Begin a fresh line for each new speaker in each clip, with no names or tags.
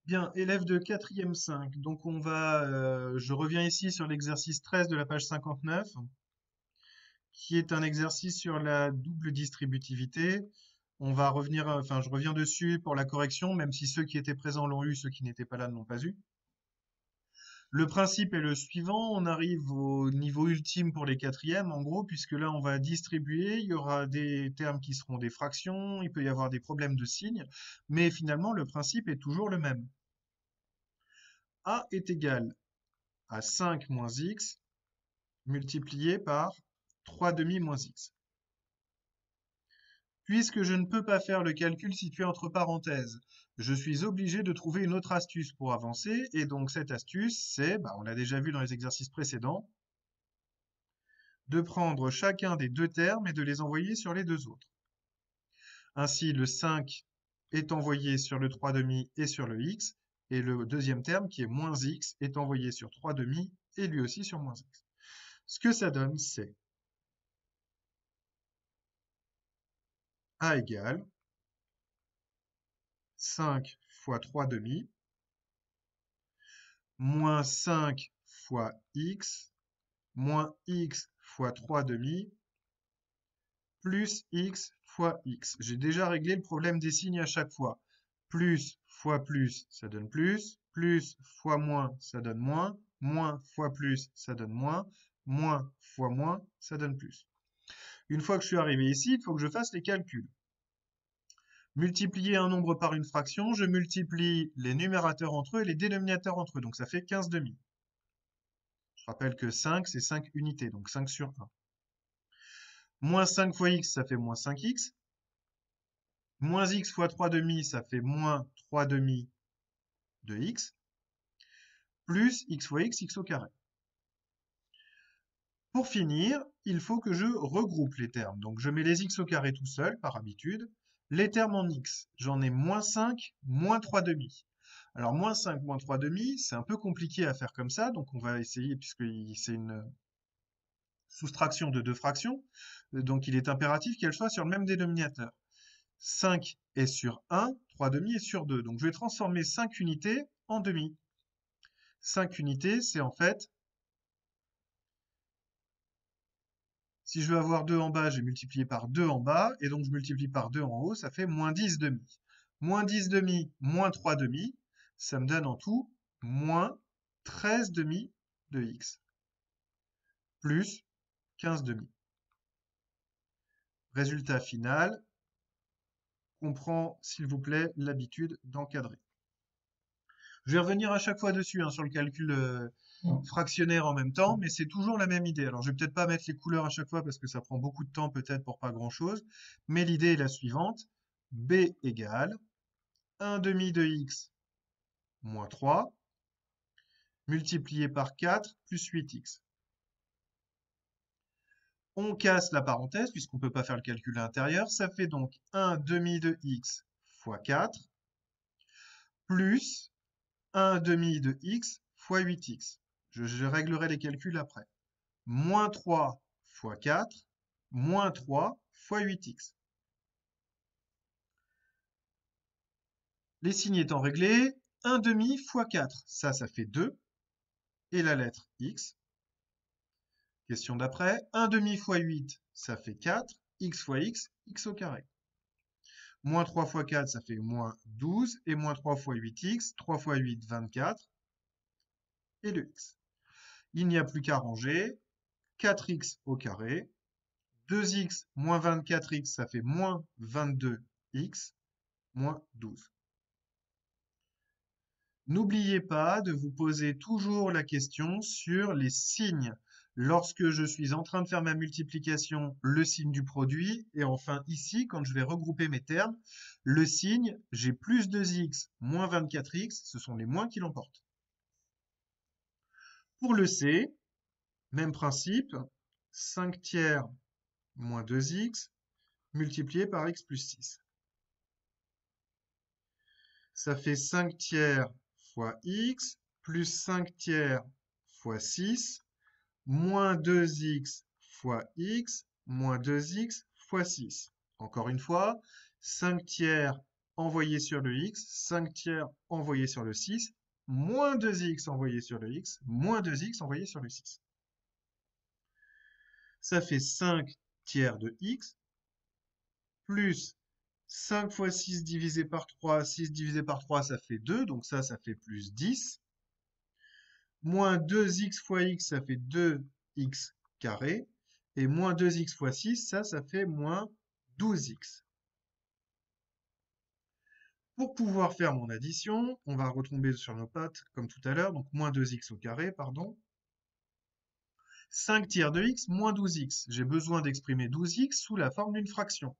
Bien, élève de 4e 5. Donc je reviens ici sur l'exercice 13 de la page 59, qui est un exercice sur la double distributivité. Je reviens dessus pour la correction, même si ceux qui étaient présents l'ont eu, ceux qui n'étaient pas là ne l'ont pas eu. Le principe est le suivant, on arrive au niveau ultime pour les quatrièmes, en gros, puisque là on va distribuer, il y aura des termes qui seront des fractions, il peut y avoir des problèmes de signes, mais finalement le principe est toujours le même. A est égal à 5 moins x multiplié par 3 demi moins x. Puisque je ne peux pas faire le calcul situé entre parenthèses, je suis obligé de trouver une autre astuce pour avancer, et donc cette astuce, c'est, on l'a déjà vu dans les exercices précédents, de prendre chacun des deux termes et de les envoyer sur les deux autres. Ainsi, le 5 est envoyé sur le 3 demi et sur le x, et le deuxième terme, qui est moins x, est envoyé sur 3 demi et lui aussi sur moins x. Ce que ça donne, c'est A égale 5 fois 3 demi, moins 5 fois x, moins x fois 3 demi, plus x fois x. J'ai déjà réglé le problème des signes à chaque fois. Plus fois plus, ça donne plus fois moins, ça donne moins fois plus, ça donne moins fois moins, ça donne plus. Une fois que je suis arrivé ici, il faut que je fasse les calculs. Multiplier un nombre par une fraction, je multiplie les numérateurs entre eux et les dénominateurs entre eux, donc ça fait 15 demi. Je rappelle que 5, c'est 5 unités, donc 5 sur 1. Moins 5 fois x, ça fait moins 5x. Moins x fois 3 demi, ça fait moins 3 demi de x. Plus x fois x, x au carré. Pour finir, il faut que je regroupe les termes. Donc je mets les x au carré tout seul, par habitude. Les termes en x, j'en ai moins 5, moins 3 demi. Alors moins 5, moins 3 demi, c'est un peu compliqué à faire comme ça, donc on va essayer, puisque c'est une soustraction de deux fractions, donc il est impératif qu'elles soient sur le même dénominateur. 5 est sur 1, 3 demi est sur 2. Donc je vais transformer 5 unités en demi. 5 unités, c'est en fait, si je veux avoir 2 en bas, j'ai multiplié par 2 en bas, et donc je multiplie par 2 en haut, ça fait moins 10 demi. Moins 10 demi, moins 3 demi, ça me donne en tout moins 13 demi de x, plus 15 demi. Résultat final, on prend, s'il vous plaît, l'habitude d'encadrer. Je vais revenir à chaque fois dessus, sur le calcul fractionnaire en même temps, mais c'est toujours la même idée. Alors, je vais peut-être pas mettre les couleurs à chaque fois parce que ça prend beaucoup de temps peut-être pour pas grand-chose, mais l'idée est la suivante. B égale 1 demi de x moins 3, multiplié par 4 plus 8x. On casse la parenthèse puisqu'on ne peut pas faire le calcul à l'intérieur. Ça fait donc 1 demi de x fois 4 plus 1 demi de x fois 8x. Je réglerai les calculs après. Moins 3 fois 4, moins 3 fois 8x. Les signes étant réglés, 1 demi fois 4, ça fait 2, et la lettre x. Question d'après, 1 demi fois 8, ça fait 4, x fois x, x au carré. Moins 3 fois 4, ça fait moins 12, et moins 3 fois 8x, 3 fois 8, 24, et le x. Il n'y a plus qu'à ranger, 4x au carré, 2x moins 24x, ça fait moins 22x, moins 12. N'oubliez pas de vous poser toujours la question sur les signes. Lorsque je suis en train de faire ma multiplication, le signe du produit. Et enfin ici, quand je vais regrouper mes termes, le signe, j'ai plus 2x moins 24x, ce sont les moins qui l'emportent. Pour le C, même principe, 5 tiers moins 2x multiplié par x plus 6. Ça fait 5 tiers fois x plus 5 tiers fois 6 moins 2x fois x moins 2x fois 6. Encore une fois, 5 tiers envoyé sur le x, 5 tiers envoyé sur le 6, moins 2x envoyé sur le x, moins 2x envoyé sur le 6. Ça fait 5 tiers de x, plus 5 fois 6 divisé par 3, 6 divisé par 3, ça fait 2, donc ça fait plus 10. Moins 2x fois x, ça fait 2x carré. Et moins 2x fois 6, ça fait moins 12x. Pour pouvoir faire mon addition, on va retomber sur nos pattes comme tout à l'heure, donc moins 2x au carré, pardon. 5 tiers de x moins 12x. J'ai besoin d'exprimer 12x sous la forme d'une fraction.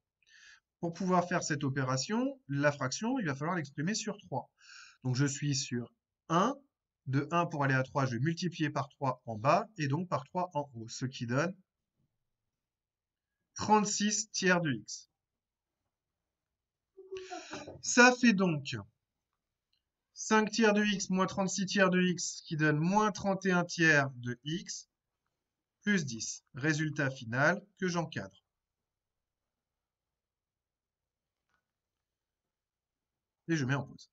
Pour pouvoir faire cette opération, la fraction, il va falloir l'exprimer sur 3. Donc je suis sur 1. De 1 pour aller à 3, je vais multiplier par 3 en bas et donc par 3 en haut, ce qui donne 36 tiers de x. Ça fait donc 5 tiers de x moins 36 tiers de x qui donne moins 31 tiers de x plus 10. Résultat final que j'encadre. Et je mets en pause.